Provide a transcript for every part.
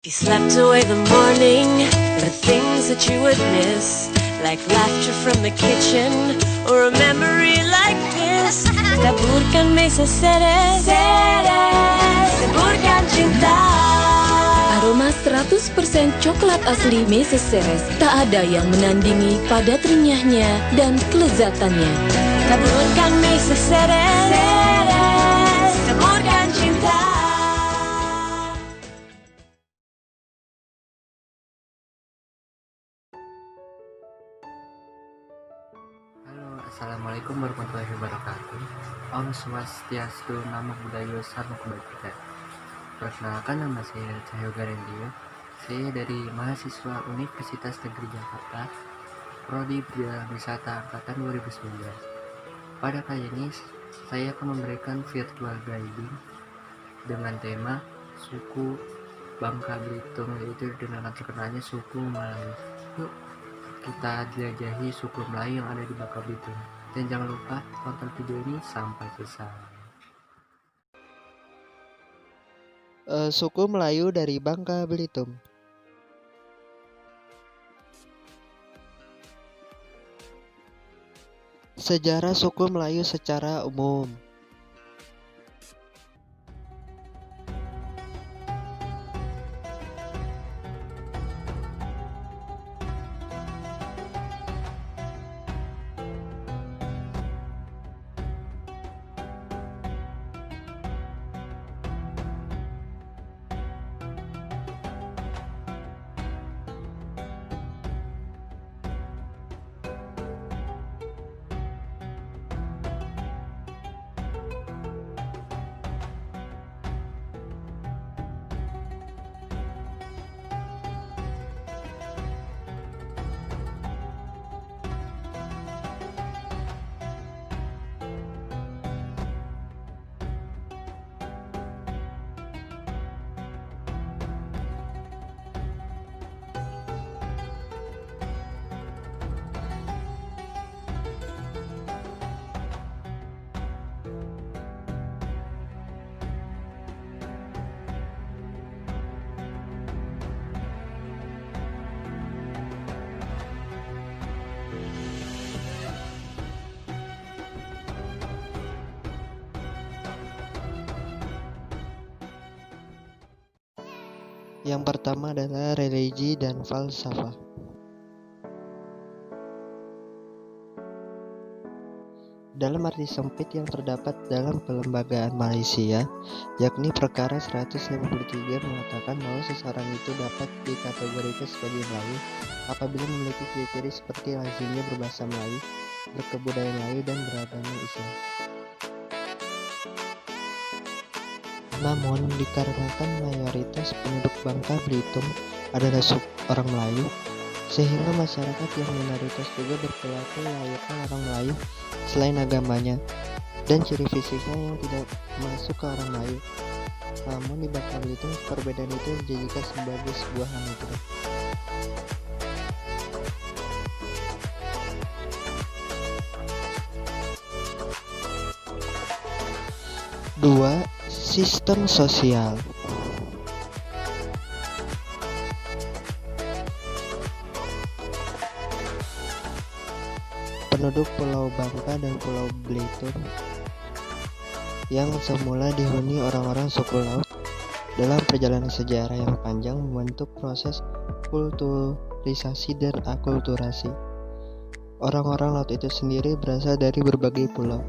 You slept away the morning, the things that you would miss, like laughter from the kitchen, or a memory like this. Taburkan mesa seres, taburkan cinta. Aroma 100% coklat asli Meses Ceres, tak ada yang menandingi padat renyahnya dan kelezatannya. Taburkan mesa seres, taburkan cinta. Halo, assalamualaikum warahmatullahi wabarakatuh. Om Swastiastu, Namo Buddhaya, Salam Kebajikan. Perkenalkan, nama saya Cahyoga Rendio. Saya dari mahasiswa Universitas Negeri Jakarta, Prodi Perjalanan Wisata Angkatan 2019. Pada kali ini, saya akan memberikan virtual guiding dengan tema suku Bangka Belitung, yaitu dengan terkenalnya suku Melayu. Yuk, kita jelajahi suku Melayu yang ada di Bangka Belitung. Dan jangan lupa tonton video ini sampai selesai. Suku Melayu dari Bangka Belitung. Sejarah suku Melayu secara umum. Yang pertama adalah religi dan falsafah. Dalam arti sempit yang terdapat dalam pelembagaan Malaysia, yakni perkara 153 mengatakan bahwa seseorang itu dapat dikategorikan sebagai Melayu apabila memiliki ciri-ciri seperti lazimnya berbahasa Melayu, berkebudayaan Melayu, dan beragama Islam. Namun, dikarenakan mayoritas penduduk Bangka Belitung adalah orang Melayu, sehingga masyarakat yang minoritas juga berperilaku layaknya orang Melayu selain agamanya dan ciri fisiknya yang tidak masuk ke orang Melayu. Namun di Bangka Belitung, perbedaan itu dijadikan sebagai sebuah anugerah. Dua, sistem sosial. Penduduk Pulau Bangka dan Pulau Belitung yang semula dihuni orang-orang suku laut, dalam perjalanan sejarah yang panjang membentuk proses kulturisasi dan akulturasi. Orang-orang laut itu sendiri berasal dari berbagai pulau.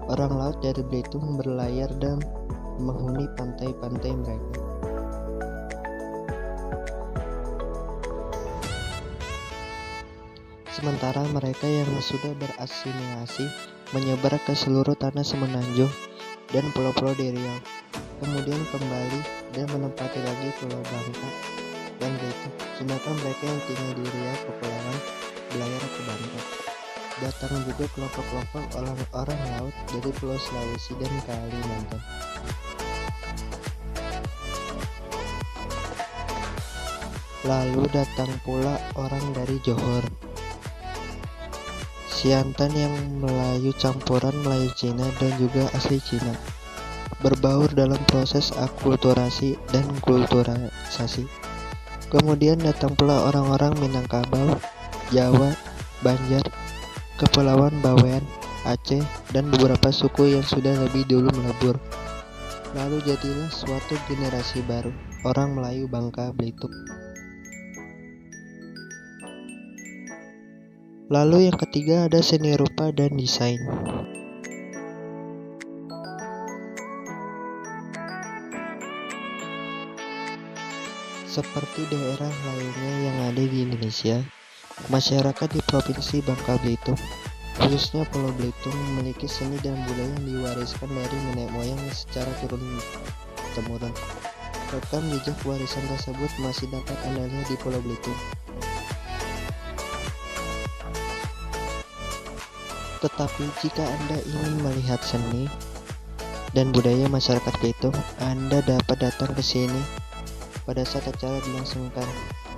Orang laut dari Belitung berlayar dan menghuni pantai-pantai mereka. Sementara mereka yang sudah berasimilasi menyebar ke seluruh tanah Semenanjung dan pulau-pulau di Riau, kemudian kembali dan menempati lagi Pulau Bangka dan Belitung. Sedangkan mereka yang tinggal di Riau Kepulauan berlayar ke Bangka. Datang juga kelompok-kelompok orang laut dari Pulau Sulawesi dan Kalimantan. Lalu datang pula orang dari Johor, Siantan yang Melayu campuran Melayu Cina dan juga asli Cina, berbaur dalam proses akulturasi dan kulturalisasi. Kemudian datang pula orang-orang Minangkabau, Jawa, Banjar, Kepulauan Bawean, Aceh, dan beberapa suku yang sudah lebih dulu melebur. Lalu jadilah suatu generasi baru, orang Melayu Bangka Belitung. Lalu yang ketiga ada seni rupa dan desain. Seperti daerah lainnya yang ada di Indonesia, masyarakat di Provinsi Bangka Belitung, khususnya Pulau Belitung, memiliki seni dan budaya yang diwariskan dari nenek moyang secara turun-temurun. Rekam jejak warisan tersebut masih dapat Anda lihat di Pulau Belitung. Tetapi jika Anda ingin melihat seni dan budaya masyarakat Belitung, Anda dapat datang ke sini pada saat acara dilangsungkan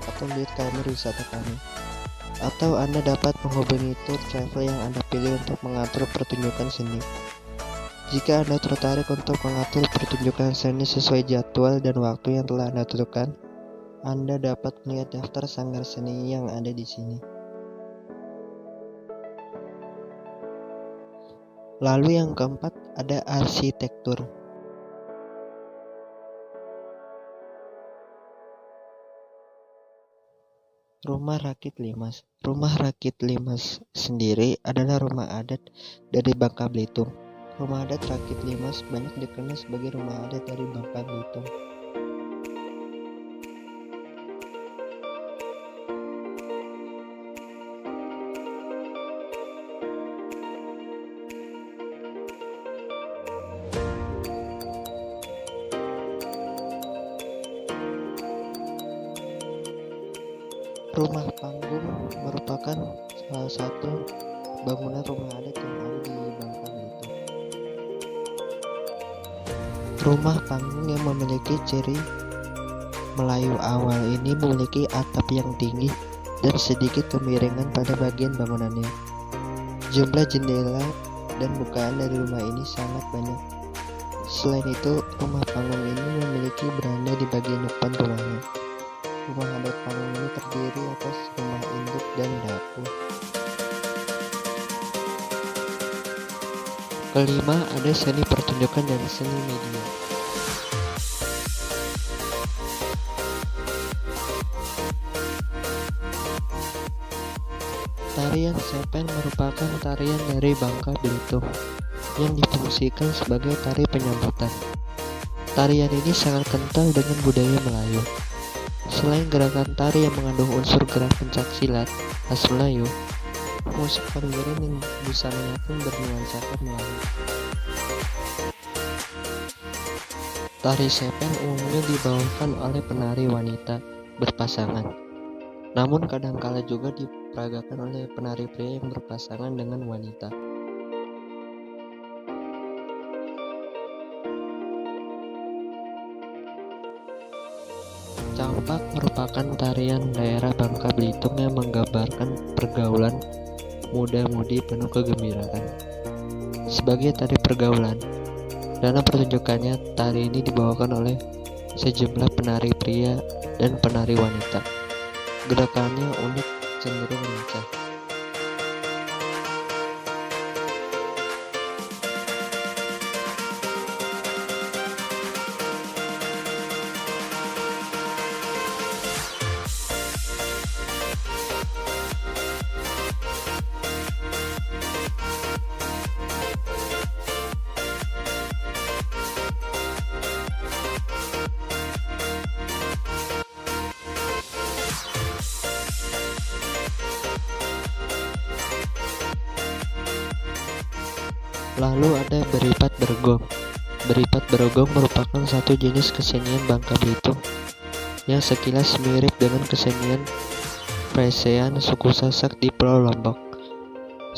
atau lihat kamera wisata kami. Atau Anda dapat menghubungi tour travel yang Anda pilih untuk mengatur pertunjukan seni. Jika Anda tertarik untuk mengatur pertunjukan seni sesuai jadwal dan waktu yang telah Anda tentukan, Anda dapat melihat daftar sanggar seni yang ada di sini. Lalu yang keempat ada arsitektur. Rumah Rakit Limas. Rumah Rakit Limas sendiri adalah rumah adat dari Bangka Belitung. Rumah adat Rakit Limas banyak dikenal sebagai rumah adat dari Bangka Belitung. Rumah Panggung merupakan salah satu bangunan rumah adat yang ada di Bangka Belitung. Rumah panggung yang memiliki ciri Melayu awal ini memiliki atap yang tinggi dan sedikit kemiringan pada bagian bangunannya. Jumlah jendela dan bukaan dari rumah ini sangat banyak. Selain itu, rumah panggung ini memiliki beranda di bagian depan rumahnya. Rumah adat panggung ini terdiri atas rumah induk dan dapur. Kelima, ada seni pertunjukan dan seni media. Tarian Sepen merupakan tarian dari Bangka Belitung yang difungsikan sebagai tari penyambutan. Tarian ini sangat kental dengan budaya Melayu. Selain gerakan tari yang mengandung unsur gerak pencaksilat khas Melayu, musik pengiring yang busananya pun bernuansakan Melayu. Tari Sepen umumnya dibawakan oleh penari wanita berpasangan, namun kadangkala juga diperagakan oleh penari pria yang berpasangan dengan wanita. Campak merupakan tarian daerah Bangka Belitung yang menggambarkan pergaulan muda-mudi penuh kegembiraan. Sebagai tari pergaulan, dalam pertunjukannya tari ini dibawakan oleh sejumlah penari pria dan penari wanita. Gerakannya unik, cenderung lincah. Lalu ada beripat bergong. Beripat bergong merupakan satu jenis kesenian Bangka Belitung yang sekilas mirip dengan kesenian presean suku Sasak di Pulau Lombok.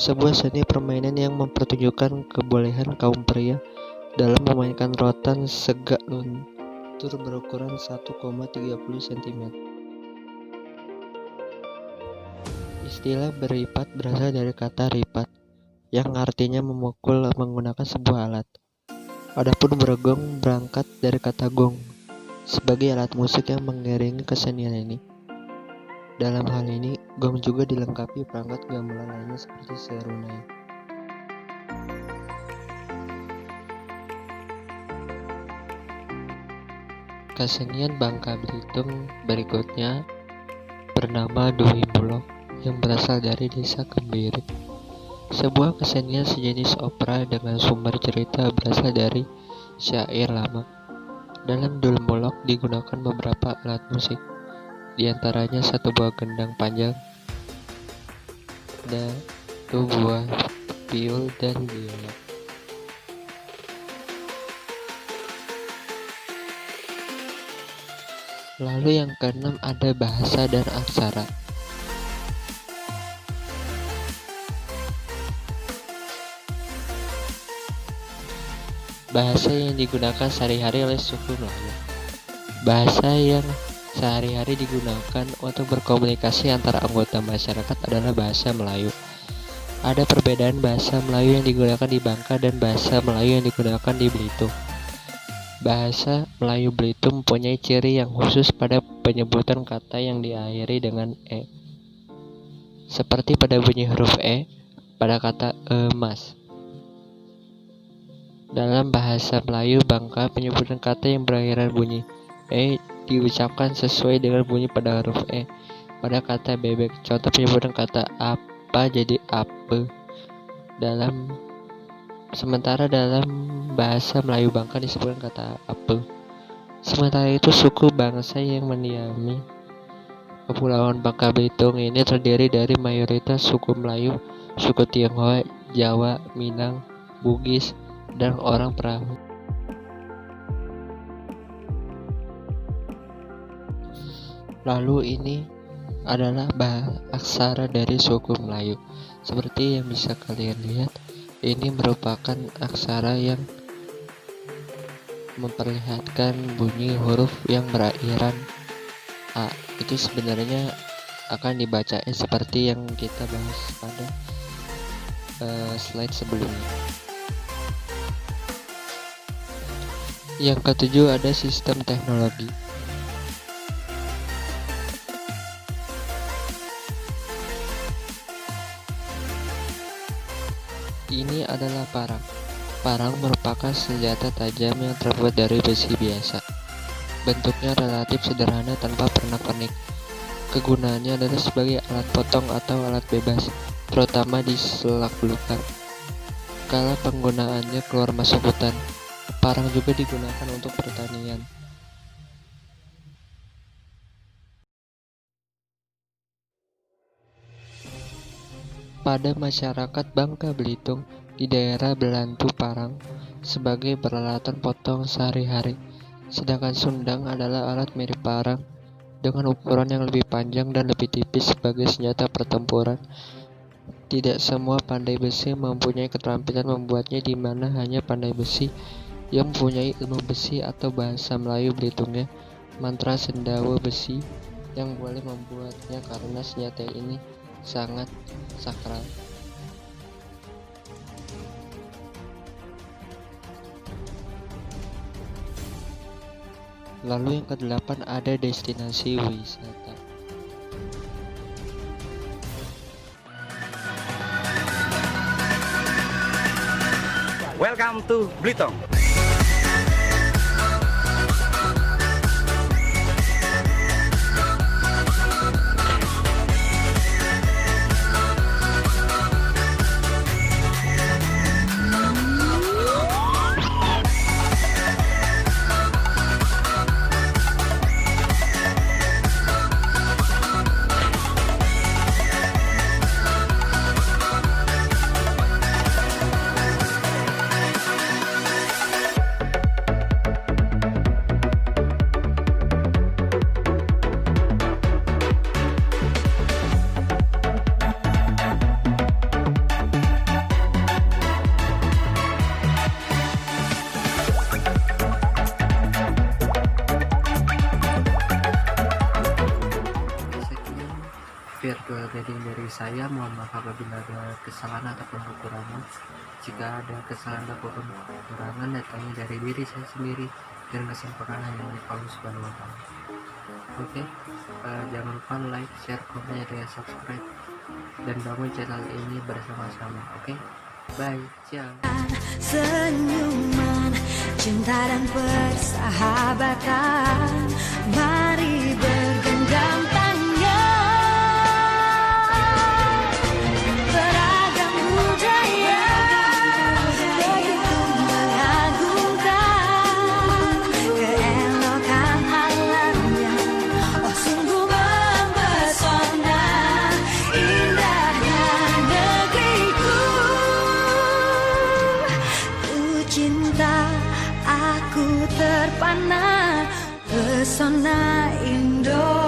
Sebuah seni permainan yang mempertunjukkan kebolehan kaum pria dalam memainkan rotan segak luntur berukuran 1,30 cm. Istilah beripat berasal dari kata ripat, yang artinya memukul menggunakan sebuah alat. Adapun bergong berangkat dari kata gong, sebagai alat musik yang mengiringi kesenian ini. Dalam hal ini, gong juga dilengkapi perangkat gamelan lainnya seperti serunai. Kesenian Bangka Belitung berikutnya bernama Doi Bulok yang berasal dari desa Kembirik. Sebuah kesenian sejenis opera dengan sumber cerita berasal dari syair lama. Dalam Doi Bulok digunakan beberapa alat musik, di antaranya satu buah gendang panjang dan dua buah piul dan biola. Lalu yang keenam ada bahasa dan aksara. Bahasa yang digunakan sehari-hari oleh suku Melayu. Bahasa yang sehari-hari digunakan untuk berkomunikasi antara anggota masyarakat adalah bahasa Melayu. Ada perbedaan bahasa Melayu yang digunakan di Bangka dan bahasa Melayu yang digunakan di Belitung. Bahasa Melayu Belitung mempunyai ciri yang khusus pada penyebutan kata yang diakhiri dengan e, seperti pada bunyi huruf e pada kata emas. Dalam bahasa Melayu Bangka, penyebutan kata yang berakhiran bunyi e diucapkan sesuai dengan bunyi pada huruf e pada kata bebek. Contoh penyebutan kata apa jadi ape. Sementara dalam bahasa Melayu Bangka disebutkan kata ape. Sementara itu suku bangsa yang mendiami Kepulauan Bangka Belitung ini terdiri dari mayoritas suku Melayu, suku Tionghoa, Jawa, Minang, Bugis, dan orang perahu. Lalu ini adalah aksara dari suku Melayu. Seperti yang bisa kalian lihat, ini merupakan aksara yang memperlihatkan bunyi huruf yang berakhiran A. Itu sebenarnya akan dibaca seperti yang kita bahas pada slide sebelumnya. Yang ketujuh ada sistem teknologi. Ini adalah parang. Parang merupakan senjata tajam yang terbuat dari besi biasa. Bentuknya relatif sederhana tanpa pernak-pernik. Kegunaannya adalah sebagai alat potong atau alat bebas, terutama di selak belukar. Kala penggunaannya keluar masuk hutan, parang juga digunakan untuk pertanian. Pada masyarakat Bangka Belitung, di daerah Belantu parang sebagai peralatan potong sehari-hari, sedangkan sundang adalah alat mirip parang dengan ukuran yang lebih panjang dan lebih tipis sebagai senjata pertempuran. Tidak semua pandai besi mempunyai keterampilan membuatnya, di mana hanya pandai besi yang mempunyai ilmu besi atau bahasa Melayu Belitungnya mantra sendawa besi yang boleh membuatnya, karena senjata ini sangat sakral. Lalu yang kedelapan ada destinasi wisata. Welcome to Belitung. Virtual guiding dari saya. Mohon maaf apabila ada kesalahan ataupun kekurangan. Jika ada kesalahan ataupun kekurangan, datangnya dari diri saya sendiri. dan kesempurnaan hanya milik Allah Subhanahu wa Ta'ala. Oke, jangan lupa like, share, komen, dan subscribe, dan bangun channel ini bersama-sama. Oke, bye, ciao. Senyuman, cinta dan persahabatan, mari bergenggam tangan. Beragam budaya begitu mengagumkan, keelokan alamnya oh sungguh mempesona. Indahnya negeriku, ku cinta, aku terpana pesona Indo.